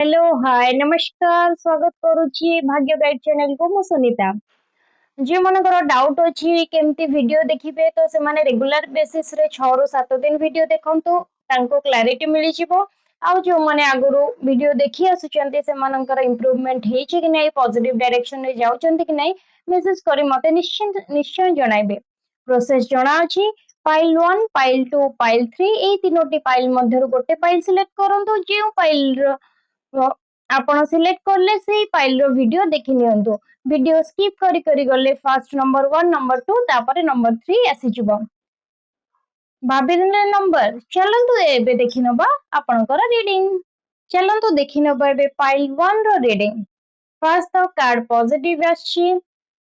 Hello hi नमस्कार स्वागत करुछि भाग्य गाइड चैनल को मु सुनीता जे मनकर डाउट अछि केमती वीडियो देखिबे तो से माने रेगुलर बेसिस रे 6 रु 7 दिन वीडियो देखंतु तांको क्लैरिटी मिलि जिवो आउ जो माने आगुरु वीडियो देखि आसुचंती से मनकर इंप्रूवमेंट हेछि कि नै पॉजिटिव डायरेक्शन रे जाउचंती कि नै मेसेज करी मते निश्चित निश्चय जणाइबे प्रोसेस जणा अछि फाइल 1 फाइल 2 फाइल 3 एई तीनोटी फाइल मध्यरु गोटे फाइल सिलेक्ट करंतु जे फाइल रो ଆପଣ ସିଲେକ୍ଟ କଲେ ସେଇ ଫାଇଲ ର ଭିଡିଓ ଦେଖି ନିଅନ୍ତୁ ଭିଡିଓ ସ୍କିପ କରି କରି ଗଲେ ଫାଷ୍ଟ ନମ୍ବର 1 ନମ୍ବର 2 ତାପରେ ନମ୍ବର 3 ଆସିଯିବ ଭାବିଲେ ନମ୍ବର ଚାଲନ୍ତୁ ଏବେ ଦେଖି ନବା ଆପଣଙ୍କର ରିଡିଂ ଚାଲନ୍ତୁ ଦେଖି ନବା ଏବେ ଫାଇଲ 1 ର ରିଡିଂ ଫାଷ୍ଟ ତ କାର୍ଡ ପଜିଟିଭ ଆସିଛି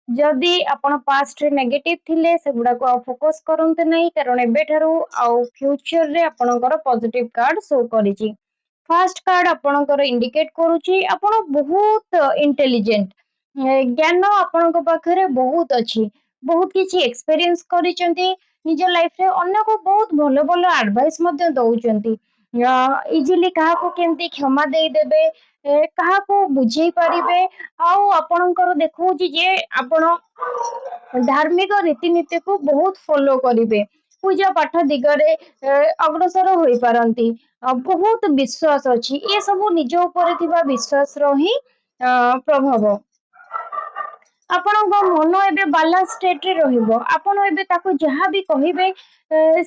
ଯଦି ଆପଣ ପାଷ୍ଟ ରେ ନେଗେଟିଭ ଥିଲେ ସେଗୁଡାକୁ ଆଉ ଫୋକସ କରନ୍ତୁ ନାହିଁ କାରଣ ଏବେଠାରୁ ଆଉ ଫ୍ୟୁଚର ରେ ଆପଣଙ୍କର ପଜିଟିଭ କାର୍ଡ ଶୋ କରିଛି फास्ट कार्ड आपणकर इंडिकेट करूची आपण बहुत इंटेलिजेंट ज्ञान आपणक पाखरे बहुत अच्छी बहुत किसी एक्सपीरियंस करिसेंती निज लाइफ रे अन्य को बहुत भलो भलो एडवाइस मध्य दउचंती इजिली कहा को केमती क्षमा दे देबे कहा को बुझेई परिबे आउ आपणकर देखौची जे आपण धार्मिक रीतिनीति को बहुत फॉलो करिवे पूजा पाठ दिगरे अग्रसर होई पारंती बहुत विश्वास अछि ये सब निज ऊपर थिबा विश्वास रो ही प्रभाव ଆପଣଙ୍କ ମନ ଏବେ ବାଲାନ୍ସ ଷ୍ଟେଟ ରେ ରହିବ ଆପଣ ଏବେ ତାକୁ ଯାହା ବି କହିବେ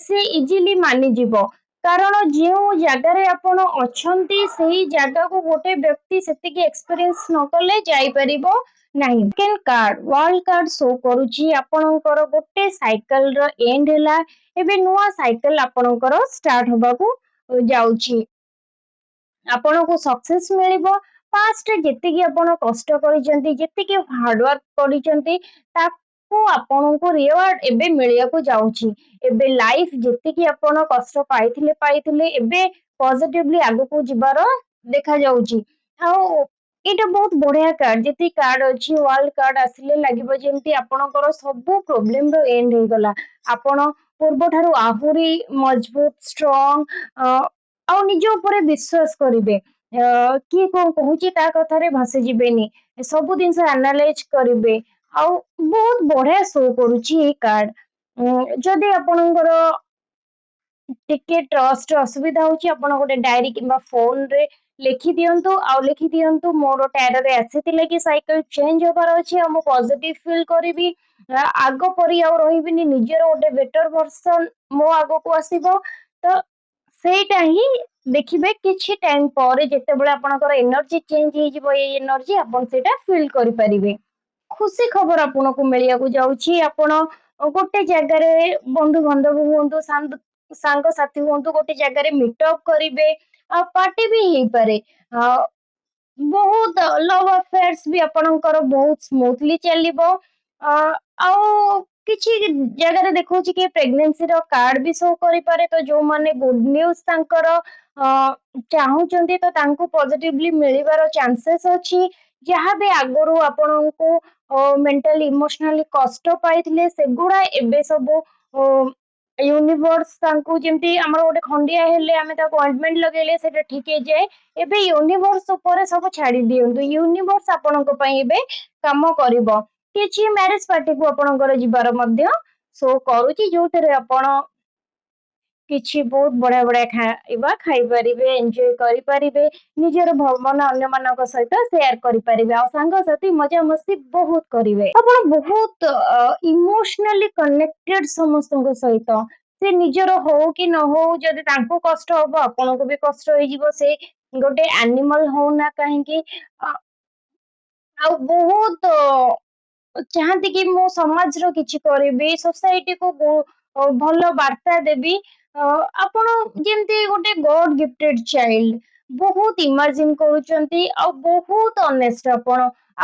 ସେ ଇଜିଲି ମାନିଯିବ କାରଣ ଯେଉଁ ଜାଗାରେ ଆପଣ ଅଛନ୍ତି ସେଇ ଜାଗାକୁ ଗୋଟେ ବ୍ୟକ୍ତି ସେତିକି ଏକ୍ସପିରିଏନ୍ସ ନ କଲେ ଯାଇପାରିବ ନାହିଁ second card world card show କରୁଛି ଆପଣଙ୍କର ଗୋଟେ ସାଇକେଲ ର ଏଣ୍ଡ ହେଲା ଏବେ ନୂଆ ସାଇକେଲ ଆପଣଙ୍କର ଷ୍ଟାର୍ଟ ହବାକୁ ଯାଉଛି ଆପଣଙ୍କୁ ସକ୍ସେସ୍ ମିଳିବ ପାଷ୍ଟ ଯେତିକି ଆପଣ କଷ୍ଟ କରିଛନ୍ତି ଯେତିକି ହାର୍ଡୱାର୍କ କରିଛନ୍ତି ତାକୁ ଆପଣଙ୍କୁ ରିୱାର୍ଡ ଏବେ ମିଳିବାକୁ ଯାଉଛି ଏବେ ଲାଇଫ ଯେତିକି ଆପଣ କଷ୍ଟ ପାଇଥିଲେ ଏବେ ପଜିଟିଭଲି ଆଗକୁ ଯିବାର ଦେଖାଯାଉଛି ଆଉ ଏଇଟା ବହୁତ ବଢିଆ କାର୍ଡ ଯେତିକି କାର୍ଡ ଅଛି ୱାର୍ଲ୍ଡ କାର୍ଡ ଆସିଲେ ଲାଗିବ ଯେମିତି ଆପଣଙ୍କର ସବୁ ପ୍ରୋବ୍ଲେମ ର ଏଣ୍ଡ ହେଇଗଲା ଆପଣ ପୂର୍ବଠାରୁ ଆହୁରି ମଜବୁତ ଷ୍ଟ୍ରଙ୍ଗ ଆଉ ନିଜ ଉପରେ ବିଶ୍ୱାସ କରିବେ କିଏ କଣ କହୁଛି ତା କଥାରେ ଭାସି ଯିବେନି ସବୁ ଜିନିଷ ଆନାଲାଇଜ କରିବେ ଆଉ ବହୁତ ବଢିଆ ଶୋ କରୁଛି ଏଇ କାର୍ଡ ଯଦି ଆପଣଙ୍କର ଟିକେ ଟ୍ରଷ୍ଟ ଅସୁବିଧା ହଉଛି ଆପଣ ଗୋଟେ ଡାଏରୀ କିମ୍ବା ଫୋନ ରେ ଲେଖି ଦିଅନ୍ତୁ ଆଉ ଲେଖି ଦିଅନ୍ତୁ ମୋର ଟ୍ୟାରରେ ଆସିଥିଲେ କି ସାଇକେଲ ଚେଞ୍ଜ ହବାର ଅଛି ଆଉ ମୁଁ ପଜିଟିଭ ଫିଲ୍ କରିବି ଆଗ ପରି ଆଉ ରହିବିନି ନିଜର ଗୋଟେ ବେଟର ଭର୍ସନ ମୋ ଆଗକୁ ଆସିବ ତ ସେଇଟା ହିଁ ଦେଖିବେ କିଛି ଟାଇମ ପରେ ଯେତେବେଳେ ଆପଣଙ୍କର ଏନର୍ଜି ଚେଞ୍ଜ ହେଇଯିବ ଏଇ ଏନର୍ଜି ଆପଣ ସେଇଟା ଫିଲ୍ କରିପାରିବେ ଖୁସି ଖବର ଆପଣଙ୍କୁ ମିଳିବାକୁ ଯାଉଛି ଆପଣ ଗୋଟେ ଜାଗାରେ ବନ୍ଧୁ ବାନ୍ଧବ ହୁଅନ୍ତୁ ସାଙ୍ଗସାଥି ହୁଅନ୍ତୁ ଗୋଟେ ଜାଗାରେ ମିଟଅପ୍ କରିବେ ଆଉ ପାର୍ଟି ବି ହେଇପାରେ ବହୁତ ଲଭ୍ ଆଫେୟାର୍ସ ବି ଆପଣଙ୍କର ବହୁତ ସ୍ମୁଥଲି ଚାଲିବ ଆଉ କିଛି ଜାଗାରେ ଦେଖଉଛି କି ପ୍ରେଗନେନ୍ସିର କାର୍ଡ ବି ଶୋ କରିପାରେ ତ ଯୋଉମାନେ ଗୁଡ ନ୍ୟୁଜ ତାଙ୍କର ଚାହୁଁଛନ୍ତି ତ ତାଙ୍କୁ ପଜିଟିଭଲି ମିଳିବାର ଚାନ୍ସେସ୍ ଅଛି ଯାହାବି ଆଗରୁ ଆପଣଙ୍କୁ ମେଣ୍ଟାଲି ଇମୋସନାଲି କଷ୍ଟ ପାଇଥିଲେ ସେଗୁଡା ଏବେ ସବୁ ୟୁନିଭର୍ସ ତାଙ୍କୁ ଯେମିତି ଆମର ଗୋଟେ ଖଣ୍ଡିଆ ହେଲେ ଆମେ ତାକୁ ଅଏଣ୍ଟମେଣ୍ଟ ଲଗେଇଲେ ସେଟା ଠିକ ହେଇଯାଏ ଏବେ ୟୁନିଭର୍ସ ଉପରେ ସବୁ ଛାଡି ଦିଅନ୍ତୁ ୟୁନିଭର୍ସ ଆପଣଙ୍କ ପାଇଁ ଏବେ କାମ କରିବ କିଛି ମ୍ୟାରେଜ ପାର୍ଟିକୁ ଆପଣଙ୍କର ଯିବାର ମଧ୍ୟ ଶୋ କରୁଛି ଯୋଉଥିରେ ଆପଣ କିଛି ବହୁତ ବଢିଆ ବଢିଆ ଖାଇବା ଖାଇପାରିବେ ଏଞ୍ଜୟ କରିପାରିବେ ନିଜର ଭାବନା ଅନ୍ୟମାନଙ୍କ ସହିତ ସେୟାର କରିପାରିବେ ଆଉ ସାଙ୍ଗସାଥି ମଜାମସ୍ତି ବହୁତ କରିବେ ଆପଣ ବହୁତ ଇମୋସନାଲି କନେକ୍ଟେଡ ସମସ୍ତଙ୍କ ସହିତ ସେ ନିଜର ହଉ କି ନ ହଉ ଯଦି ତାଙ୍କୁ କଷ୍ଟ ହବ ଆପଣଙ୍କୁ ବି କଷ୍ଟ ହେଇଯିବ ସେ ଗୋଟେ ଆନିମଲ ହଉନା କାହିଁକି ଆଉ ବହୁତ ଚାହାନ୍ତି କି ମୁଁ ସମାଜର କିଛି କରିବି ସୋସାଇଟିକୁ ଭଲ ବାର୍ତ୍ତା ଦେବି ଆପଣ ଯେମିତି ଗୋଟେ ଗଡ ଗିଫ୍ଟେଡ ଚାଇଲ୍ଡ ବହୁତ ଇମାଜିନ କରୁଛନ୍ତି ଆଉ ବହୁତ ଅନେଷ୍ଟ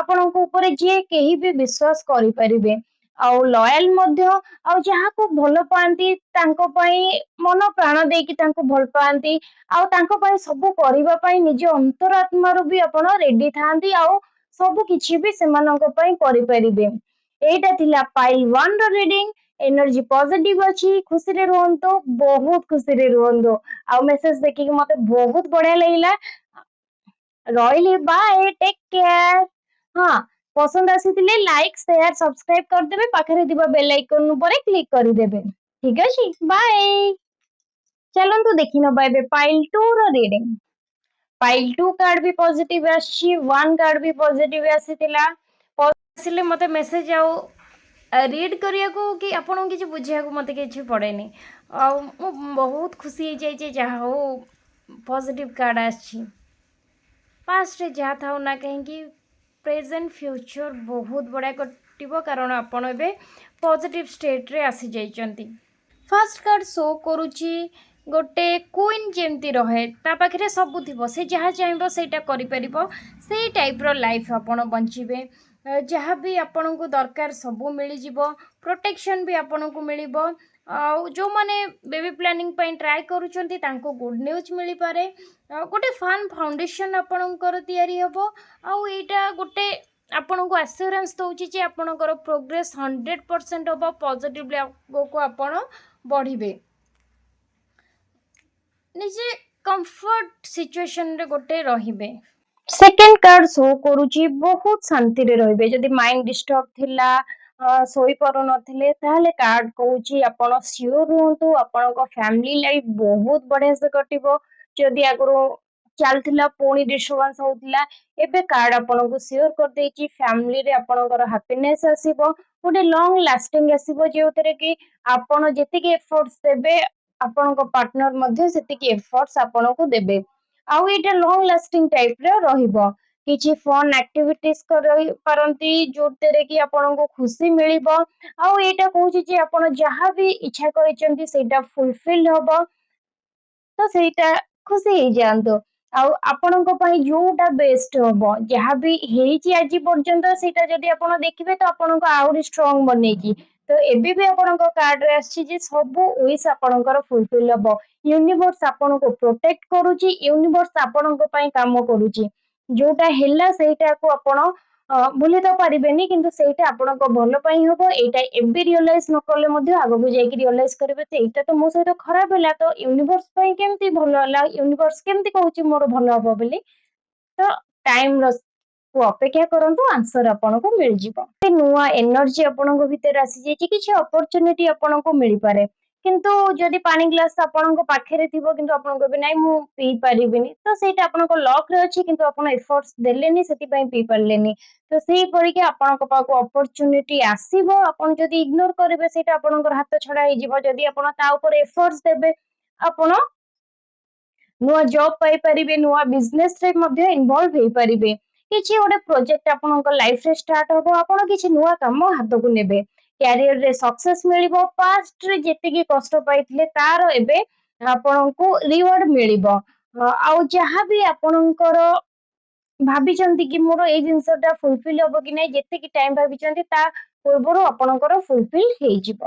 ଆପଣଙ୍କ ଉପରେ ଯିଏ କେହି ବି ବିଶ୍ୱାସ କରିପାରିବେ ଆଉ ଲୟାଲ ମଧ୍ୟ ଆଉ ଯାହାକୁ ଭଲ ପାଆନ୍ତି ତାଙ୍କ ପାଇଁ ମନ ପ୍ରାଣ ଦେଇକି ତାଙ୍କୁ ଭଲ ପାଆନ୍ତି ଆଉ ତାଙ୍କ ପାଇଁ ସବୁ କରିବା ପାଇଁ ନିଜ ଅନ୍ତରାତ୍ମାରୁ ବି ଆପଣ ରେଡି ଥାଆନ୍ତି ଆଉ ସବୁ କିଛି ବି ସେମାନଙ୍କ ପାଇଁ କରିପାରିବେ ଏଇଟା ଥିଲା ପାଇଲ 1 ର ରିଡିଂ ଏନର୍ଜି ପଜିଟିଭ ଅଛି ଖୁସିରେ ରୁହନ୍ତୁ ବହୁତ ଖୁସିରେ ରୁହନ୍ତୁ ଆଉ ମେସେଜ ଦେଖିକି ମତେ ବହୁତ ବଢିଆ ଲାଗିଲା ରହିଲି, ବାଏ, ଟେକ୍ କେୟାର। ହଁ, ପସନ୍ଦ ଆସିଥିଲେ ଲାଇକ୍ ସେୟାର ସବସ୍କ୍ରାଇବ କରିଦେବେ, ପାଖରେ ଥିବା ବେଲ ଆଇକନ ଉପରେ କ୍ଲିକ୍ କରିଦେବେ। ଠିକ ଅଛି, ବାଏ। ଚାଲନ୍ତୁ ଦେଖି ନବା ଏବେ ପାଇଲ୍ 2 ର ରିଡିଂ। ପାଇଲ୍ 2 କାର୍ଡ ବି ପଜିଟିଭ ଆସିଛି, 1 କାର୍ଡ ବି ପଜିଟିଭ ଆସିଥିଲା। ଆସିଲେ ମତେ ମେସେଜ ଆଉ ରିଡ୍ କରିବାକୁ କି ଆପଣଙ୍କୁ କିଛି ବୁଝିବାକୁ ମତେ କିଛି ପଡ଼େନି। ଆଉ ମୁଁ ବହୁତ ଖୁସି ହେଇଯାଇଛି, ଯାହା ହଉ ପଜିଟିଭ କାର୍ଡ ଆସିଛି। ପାଷ୍ଟରେ ଯାହା ଥାଉ ନା କାହିଁକି ପ୍ରେଜେଣ୍ଟ ଫ୍ୟୁଚର ବହୁତ ବଢ଼ିଆ କଟିବ, କାରଣ ଆପଣ ଏବେ ପଜିଟିଭ ଷ୍ଟେଟ୍ରେ ଆସିଯାଇଛନ୍ତି। ଫାର୍ଷ୍ଟ କାର୍ଡ ଶୋ କରୁଛି ଗୋଟେ କୁଇନ୍ ଯେମିତି ରହେ, ତା ପାଖରେ ସବୁ ଥିବ, ସେ ଯାହା ଚାହିଁବ ସେଇଟା କରିପାରିବ, ସେଇ ଟାଇପ୍ର ଲାଇଫ୍ ଆପଣ ବଞ୍ଚିବେ। ଯାହା ବି ଆପଣଙ୍କୁ ଦରକାର ସବୁ ମିଳିଯିବ, ପ୍ରୋଟେକ୍ସନ୍ ବି ଆପଣଙ୍କୁ ମିଳିବ। ଆଉ ଯେଉଁମାନେ ବେବି ପ୍ଲାନିଂ ପାଇଁ ଟ୍ରାଏ କରୁଛନ୍ତି ତାଙ୍କୁ ଗୁଡ୍ ନ୍ୟୁଜ୍ ମିଳିପାରେ। ଗୋଟେ ଫାନ୍ ଫାଉଣ୍ଡେସନ୍ ଆପଣଙ୍କର ତିଆରି ହେବ। ଆଉ ଏଇଟା ଗୋଟେ ଆପଣଙ୍କୁ ଆସ୍ୟୁରାନ୍ସ ଦେଉଛି ଯେ ଆପଣଙ୍କର ପ୍ରୋଗ୍ରେସ୍ 100% ହେବ, ପଜିଟିଭଲି ଆଗକୁ ଆପଣ ବଢ଼ିବେ। ନିଜେ କମ୍ଫର୍ଟ ସିଚୁଏସନରେ ଗୋଟେ ରହିବେ। ସେକେଣ୍ଡ କାର୍ଡ ଶୋ କରୁଛି ବହୁତ ଶାନ୍ତିରେ ରହିବେ। ଯଦି ମାଇଣ୍ଡ ଡିଷ୍ଟର୍ବ ଥିଲା, ଶୋଇପାରୁନଥିଲେ, ତାହେଲେ କାର୍ଡ କହୁଛି ଆପଣ ସିଓର ରୁହନ୍ତୁ, ଆପଣଙ୍କ ଫ୍ୟାମିଲି ଲାଇଫ୍ ବହୁତ ବଢିଆ ସେ କଟିବ। ଯଦି ଆଗରୁ ଚାଲିଥିଲା ପୁଣି ଡିଷ୍ଟର୍ବାନ୍ସ ହଉଥିଲା, ଏବେ କାର୍ଡ ଆପଣଙ୍କୁ ସିଓର କରିଦେଇଛି ଫ୍ୟାମିଲିରେ ଆପଣଙ୍କର ହାପିନେସ୍ ଆସିବ, ଗୋଟେ ଲଙ୍ଗ ଲାଷ୍ଟିଂ ଆସିବ, ଯେଉଁଥିରେ କି ଆପଣ ଯେତିକି ଏଫର୍ଟସ ଦେବେ ଆପଣଙ୍କ ପାର୍ଟନର ମଧ୍ୟ ସେତିକି ଏଫର୍ଟସ ଆପଣଙ୍କୁ ଦେବେ। ଆଉ ଏଇଟା ଲଙ୍ଗ ଲାଷ୍ଟିଂ ଟାଇପ ର ରହିବ। କିଛି ଫନ୍ ଆକ୍ଟିଭିଟିଜ କରିପାରନ୍ତି ଯୋଉଥିରେ କି ଆପଣଙ୍କୁ ଖୁସି ମିଳିବ। ଆଉ ଏଇଟା କହୁଛି ଯେ ଆପଣ ଯାହା ବି ଇଚ୍ଛା କରିଛନ୍ତି ସେଇଟା ଫୁଲଫିଲ ହବ, ତ ସେଇଟା ଖୁସି ହେଇଯାଆନ୍ତୁ। ଆଉ ଆପଣଙ୍କ ପାଇଁ ଯୋଉଟା ବେଷ୍ଟ ହବ, ଯାହା ବି ହେଇଛି ଆଜି ପର୍ଯ୍ୟନ୍ତ ସେଇଟା ଯଦି ଆପଣ ଦେଖିବେ ତ ଆପଣଙ୍କୁ ଆହୁରି ଷ୍ଟ୍ରଙ୍ଗ ବନେଇକି। ତ ଏବେ ବି ଆପଣଙ୍କ କାର୍ଡରେ ଆସିଛି ଯେ ସବୁ ୱିଶ ଆପଣଙ୍କର ଫୁଲଫିଲ ହବ। ୟୁନିଭର୍ସ ଆପଣଙ୍କୁ ପ୍ରୋଟେକ୍ଟ କରୁଛି, ୟୁନିଭର୍ସ ଆପଣଙ୍କ ପାଇଁ କାମ କରୁଛି। ଯୋଉଟା ହେଲା ସେଇଟାକୁ ଆପଣ ଭୁଲି ତ ପାରିବେନି, କିନ୍ତୁ ସେଇଟା ଆପଣଙ୍କ ଭଲ ପାଇଁ ହବ। ଏଇଟା ଏବେ ରିଅଲାଇଜ ନ କଲେ ମଧ୍ୟ ଆଗକୁ ଯାଇକି ରିଅଲାଇଜ କରିବେ ଯେ ଏଇଟା ତ ମୋ ସହିତ ଖରାପ ହେଲା, ତ ୟୁନିଭର୍ସ ପାଇଁ କେମିତି ଭଲ ହେଲା, ୟୁନିଭର୍ସ କେମିତି କହୁଛି ମୋର ଭଲ ହବ ବୋଲି। ତ ଟାଇମ କୁ ଅପେକ୍ଷା କରନ୍ତୁ, ଆନ୍ସର ଆପଣଙ୍କୁ ମିଳିଯିବ। ନୂଆ ଏନର୍ଜି ଆପଣଙ୍କ ଭିତରେ ଆସିଯାଇଛି, କିଛି ଅପରଚୁନିଟି ଆପଣଙ୍କୁ ମିଳିପାରେ। କିନ୍ତୁ ଯଦି ପାଣି ଗ୍ଲାସ ଆପଣଙ୍କ ପାଖରେ ଥିବ କିନ୍ତୁ ଆପଣ କହିବେ ନାଇଁ ମୁଁ ପିଇ ପାରିବିନି, ତ ସେଇଟା ଆପଣଙ୍କ ଲକ୍ ରେ ଅଛି, କିନ୍ତୁ ଆପଣ ଏଫର୍ଟସ ଦେଲେନି, ସେଥିପାଇଁ ପିଇ ପାରିଲେନି। ତ ସେଇ କରିକି ଆପଣଙ୍କ ପାଖକୁ ଅପରଚୁନିଟି ଆସିବ, ଆପଣ ଯଦି ଇଗ୍ନୋର କରିବେ ସେଇଟା ଆପଣଙ୍କର ହାତ ଛଡା ହେଇଯିବ। ଯଦି ଆପଣ ତା ଉପରେ ଏଫର୍ଟସ ଦେବେ, ଆପଣ ନୂଆ ଜବ୍ ପାଇପାରିବେ, ନୂଆ ବିଜନେସ ରେ ମଧ୍ୟ ଇନଭଲ୍ଭ ହେଇପାରିବେ। କିଛି ଗୋଟେ ପ୍ରୋଜେକ୍ଟ ଆପଣଙ୍କ ଲାଇଫରେ ଷ୍ଟାର୍ଟ ହବ, ଆପଣ କିଛି ନୂଆ କାମ ହାତକୁ ନେବେ। କ୍ୟାରିୟରରେ ସକ୍ସେସ ମିଳିବ, ପାଷ୍ଟରେ ଯେତିକି କଷ୍ଟ ପାଇଥିଲେ ତାର ଏବେ ଆପଣଙ୍କୁ ରିୱାର୍ଡ ମିଳିବ। ଆଉ ଯାହାବି ଆପଣଙ୍କର ଭାବିଛନ୍ତି କି ମୋର ଏଇ ଜିନିଷଟା ଫୁଲଫିଲ ହବ କି ନାଇଁ, ଯେତିକି ଟାଇମ ଭାବିଛନ୍ତି ତା ପୂର୍ବରୁ ଆପଣଙ୍କର ଫୁଲଫିଲ ହେଇଯିବ।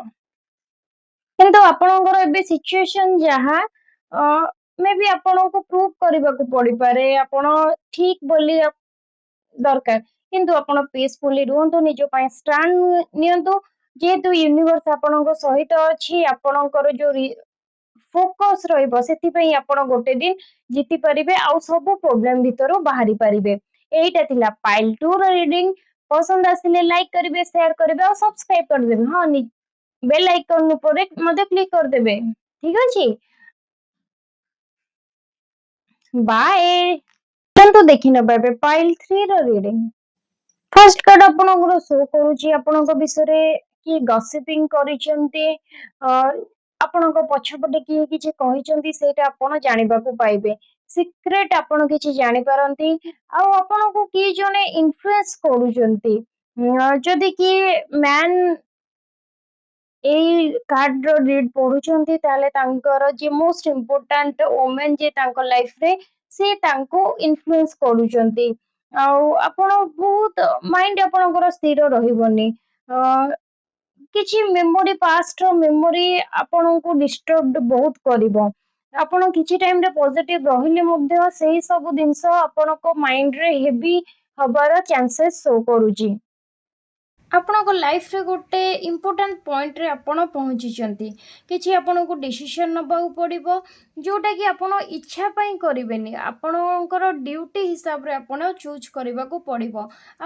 କିନ୍ତୁ ଆପଣଙ୍କର ଏବେ ସିଚୁଏସନ ଯାହା ମେ ବି ଆପଣଙ୍କୁ ପ୍ରୁଭ କରିବାକୁ ପଡିପାରେ ଆପଣ ଠିକ ବୋଲି ଦରକାର, କିନ୍ତୁ ଆପଣ ପିସଫୁଲି ରୁହନ୍ତୁ, ନିଜ ପାଇଁ ଷ୍ଟାଣ୍ଡ ନିଅନ୍ତୁ। ଯେହେତୁ ୟୁନିଭର୍ସ ଆପଣଙ୍କ ସହିତ ଅଛି, ଆପଣଙ୍କର ଯୋଉ ଫୋକସ ରହିବ, ସେଥିପାଇଁ ଆପଣ ଗୋଟେ ଦିନ ଜିତି ପାରିବେ ଆଉ ସବୁ ପ୍ରୋବ୍ଲେମ ଭିତରୁ ବାହାରି ପାରିବେ। ଏଇଟା ଥିଲା ପାଇଲ୍ 2 ର ରିଡିଂ। ପସନ୍ଦ ଆସିଲେ ଲାଇକ୍ କରିବେ, ସେୟାର କରିବେ ଆଉ ସବସ୍କ୍ରାଇବ କରିଦେବେ। ହଁ, ବେଲ ଆଇକନ ଉପରେ ମଧ୍ୟ କ୍ଲିକ୍ କରିଦେବେ। ଠିକ ଅଛି, ବାଏ। ଚାଲନ୍ତୁ ଦେଖି ନେବା ଏବେ ପାଇଲ୍ 3 ର ରିଡିଂ। ଫାର୍ଷ୍ଟ କାର୍ଡ ଆପଣଙ୍କର ଶୋ କରୁଛି ଆପଣଙ୍କ ବିଷୟରେ କିଏ ଗସିପିଂ କରିଛନ୍ତି, ଆପଣଙ୍କ ପଛପଟେ କିଏ କିଛି କହିଛନ୍ତି ସେଇଟା ଆପଣ ଜାଣିବାକୁ ପାଇବେ। ସିକ୍ରେଟ ଆପଣ କିଛି ଜାଣିପାରନ୍ତି, ଆଉ ଆପଣଙ୍କୁ କିଏ ଜଣେ ଇନଫ୍ଲୁଏନ୍ସ କରୁଛନ୍ତି। ଯଦି କିଏ ମ୍ୟାନ ଏଇ କାର୍ଡ ର ରିଡ୍ ପଢୁଛନ୍ତି, ତାହେଲେ ତାଙ୍କର ଯିଏ ମୋଷ୍ଟ ଇମ୍ପୋର୍ଟାଣ୍ଟ ଓମେନ ଯିଏ ତାଙ୍କ ଲାଇଫରେ, ସେ ତାଙ୍କୁ ଇନଫ୍ଲୁଏନ୍ସ କରୁଛନ୍ତି। ଆଉ ଆପଣ ବହୁତ ମାଇଣ୍ଡ ଆପଣଙ୍କର ସ୍ଥିର ରହିବନି। କିଛି ମେମୋରି, ପାଷ୍ଟ ର ମେମୋରି ଆପଣଙ୍କୁ ଡିଷ୍ଟର୍ବ ବହୁତ କରିବ। ଆପଣ କିଛି ଟାଇମରେ ପଜିଟିଭ ରହିଲେ ମଧ୍ୟ ସେଇ ସବୁ ଜିନିଷ ଆପଣଙ୍କ ମାଇଣ୍ଡରେ ହେଭି ହବାର ଚାନ୍ସେସ୍ ଶୋ କରୁଛି। ଆପଣଙ୍କ ଲାଇଫରେ ଗୋଟେ ଇମ୍ପୋର୍ଟାଣ୍ଟ ପଏଣ୍ଟରେ ଆପଣ ପହଞ୍ଚିଛନ୍ତି। କିଛି ଆପଣଙ୍କୁ ଡିସିସନ୍ ନେବାକୁ ପଡ଼ିବ, ଯେଉଁଟାକି ଆପଣ ଇଚ୍ଛା ପାଇଁ କରିବେନି, ଆପଣଙ୍କର ଡ୍ୟୁଟି ହିସାବରେ ଆପଣ ଚୁଜ୍ କରିବାକୁ ପଡ଼ିବ।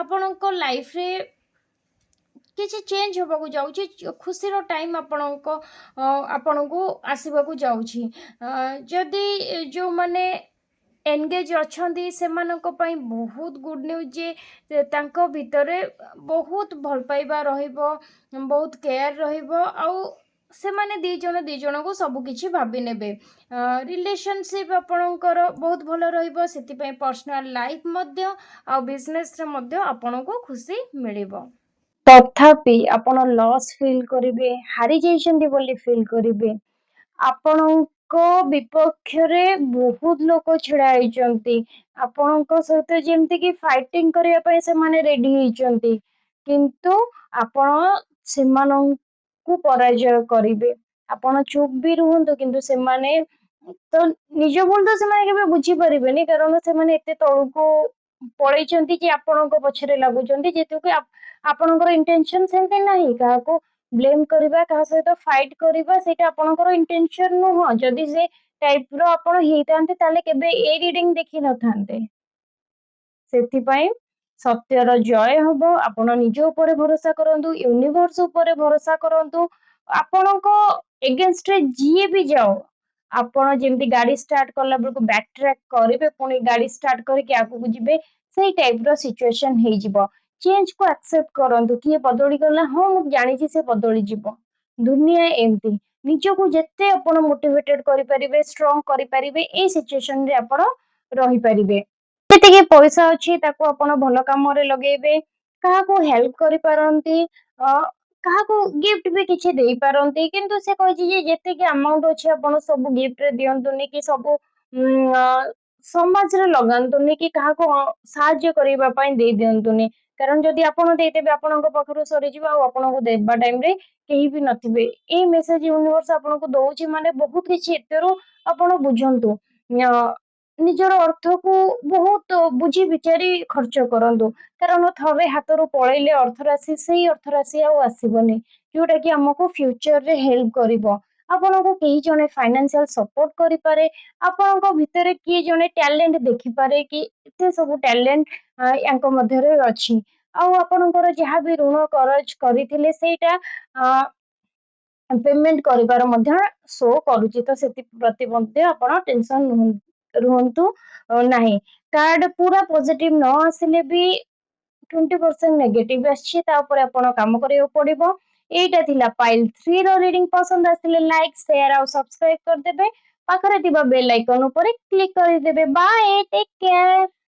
ଆପଣଙ୍କ ଲାଇଫରେ କିଛି ଚେଞ୍ଜ ହେବାକୁ ଯାଉଛି, ଖୁସିର ଟାଇମ୍ ଆପଣଙ୍କୁ ଆସିବାକୁ ଯାଉଛି। ଯଦି ଯେଉଁମାନେ ଏନଗେଜ୍ ଅଛନ୍ତି ସେମାନଙ୍କ ପାଇଁ ବହୁତ ଗୁଡ୍ ନ୍ୟୁଜ୍ ଯେ ତାଙ୍କ ଭିତରେ ବହୁତ ଭଲ ପାଇବା ରହିବ, ବହୁତ କେୟାର ରହିବ, ଆଉ ସେମାନେ ଦୁଇ ଜଣଙ୍କୁ ସବୁ କିଛି ଭାବି ନେବେ। ରିଲେସନସିପ୍ ଆପଣଙ୍କର ବହୁତ ଭଲ ରହିବ, ସେଥିପାଇଁ ପର୍ସନାଲ ଲାଇଫ୍ ମଧ୍ୟ ଆଉ ବିଜନେସରେ ମଧ୍ୟ ଆପଣଙ୍କୁ ଖୁସି ମିଳିବ। ତଥାପି ଆପଣ ଲସ୍ ଫିଲ୍ କରିବେ, ହାରି ଯାଇଛନ୍ତି ବୋଲି ଫିଲ୍ କରିବେ। ଆପଣଙ୍କ ବିପକ୍ଷରେ ବହୁତ ଲୋକ ଛିଡା ହେଇଛନ୍ତି, ଆପଣଙ୍କ ସହିତ ଯେମିତିକି ଫାଇଟିଂ କରିବା ପାଇଁ ସେମାନେ ରେଡି ହେଇଛନ୍ତି, କିନ୍ତୁ ଆପଣ ସେମାନଙ୍କୁ ପରାଜୟ କରିବେ। ଆପଣ ଚୁପ୍ ବି ରୁହନ୍ତୁ, କିନ୍ତୁ ସେମାନେ ତ ନିଜ ଭୁଲ ତ ସେମାନେ କେବେ ବୁଝିପାରିବେନି, କାରଣ ସେମାନେ ଏତେ ତଳକୁ ପଳେଇଛନ୍ତି କି ଆପଣଙ୍କ ପଛରେ ଲାଗୁଛନ୍ତି, ଯେହେତୁ କି ଆପଣଙ୍କର ଇଣ୍ଟେନସନ ସେମିତି ନାହିଁ କାହାକୁ ବ୍ଲେମ କରିବା, କାହା ସହିତ ଫାଇଟ କରିବା, ସେଇଟା ଆପଣଙ୍କର ଇଣ୍ଟେନସନ ନୁହଁ। ଯଦି ସେ ଟାଇପ ର ଆପଣ ହେଇଥାନ୍ତେ ତାହେଲେ କେବେ ଏ ରିଡିଂ ଦେଖି ନଥାନ୍ତେ। ସେଥିପାଇଁ ସତ୍ୟର ଜୟ ହବ। ଆପଣ ନିଜ ଉପରେ ଭରସା କରନ୍ତୁ, ୟୁନିଭର୍ସ ଉପରେ ଭରସା କରନ୍ତୁ। ଆପଣଙ୍କ ଏଗେନଷ୍ଟରେ ଯିଏ ବି ଯାଉ, ଆପଣ ଯେମିତି ଗାଡି ଷ୍ଟାର୍ଟ କଲା ବେଳକୁ ବ୍ୟାକ୍ ଟ୍ରାକ୍ କରିବେ, ପୁଣି ଗାଡି ଷ୍ଟାର୍ଟ କରିକି ଆଗକୁ ଯିବେ, ସେଇ ଟାଇପ ର ସିଚୁଏସନ ହେଇଯିବ। ଚେଞ୍ଜ କୁ ଆକ୍ସେପ୍ଟ କରନ୍ତୁ। କିଏ ବଦଳିଗଲା, ହଁ ମୁଁ ଜାଣିଛି ସେ ବଦଳିଯିବ। ଦୁନିଆ ଏମିତି, ନିଜକୁ ଯେତେ ଆପଣ ମୋଟିଭେଟେଡ କରିପାରିବେ, ଷ୍ଟ୍ରଙ୍ଗ କରିପାରିବେ, ଏଇ ସିଚୁଏସନ ରେ ଆପଣ ରହିପାରିବେ। ଯେତିକି ପଇସା ଅଛି ତାକୁ ଆପଣ ଭଲ କାମରେ ଲଗେଇବେ, କାହାକୁ ହେଲ୍ପ କରିପାରନ୍ତି, କାହାକୁ ଗିଫ୍ଟ ବି କିଛି ଦେଇପାରନ୍ତି। କିନ୍ତୁ ସେ କହିଛି ଯେ ଯେତିକି ଆମାଉଣ୍ଟ ଅଛି ଆପଣ ସବୁ ଗିଫ୍ଟରେ ଦିଅନ୍ତୁନି, କି ସବୁ ସମାଜରେ ଲଗାନ୍ତୁନି, କି କାହାକୁ ସାହାଯ୍ୟ କରିବା ପାଇଁ ଦେଇ ଦିଅନ୍ତୁନି। କାରଣ ଯଦି ଆପଣ ଦେଇଦେବେ ଆପଣଙ୍କ ପାଖରୁ ସରିଯିବ, ଆଉ ଆପଣଙ୍କୁ ଦେବା ଟାଇମରେ କେହି ବି ନଥିବେ। ଏଇ ମେସେଜ ୟୁନିଭର୍ସ ଆପଣଙ୍କୁ ଦଉଛି, ମାନେ ବହୁତ କିଛି ଏଥିରୁ ଆପଣ ବୁଝନ୍ତୁ। ନିଜର ଅର୍ଥକୁ ବହୁତ ବୁଝି ବିଚାରି ଖର୍ଚ୍ଚ କରନ୍ତୁ, କାରଣ ଥରେ ହାତରୁ ପଳେଇଲେ ଅର୍ଥ ରାଶି, ସେଇ ଅର୍ଥ ରାଶି ଆଉ ଆସିବନି, ଯୋଉଟା କି ଆମକୁ ଫ୍ୟୁଚରରେ ହେଲ୍ପ କରିବ। ଆପଣଙ୍କୁ କେହି ଜଣେ ଫାଇନାନ୍ସିଆଲ ସପୋର୍ଟ କରିପାରେ, ଆପଣଙ୍କ ଭିତରେ କିଏ ଜଣେ ଟ୍ୟାଲେଣ୍ଟ ଦେଖିପାରେ କି ଏତେ ସବୁ ଟ୍ୟାଲେଣ୍ଟ ୟାଙ୍କ ମଧ୍ୟରେ ଅଛି। ଆଉ ଆପଣଙ୍କର ଯାହା ବି ଋଣ କରଜ କରିଥିଲେ ସେଇଟା ପେମେଣ୍ଟ କରିବାର ମଧ୍ୟ ଶୋ କରୁଛି, ତ ସେଥିପ୍ରତି ମଧ୍ୟ ଆପଣ ଟେନସନ ରୁହନ୍ତୁ ନାହିଁ। କାର୍ଡ ପୁରା ପଜିଟିଭ ନ ଆସିଲେ ବି 20% ନେଗେଟିଭ ଆସିଛି, ତା ଉପରେ ଆପଣ କାମ କରିବାକୁ ପଡିବ। ଏଇଟା ଥିଲା ପାଇଲ୍ 3 ର ରିଡିଂ। ପସନ୍ଦ ଆସିଲେ ଲାଇକ୍, ସେୟାର ଆଉ ସବସ୍କ୍ରାଇବ କରିଦେବେ। ପାଖରେ ଥିବା ବେଲ ଆଇକନ ଉପରେ କ୍ଲିକ କରିଦେବେ। Bye, take care.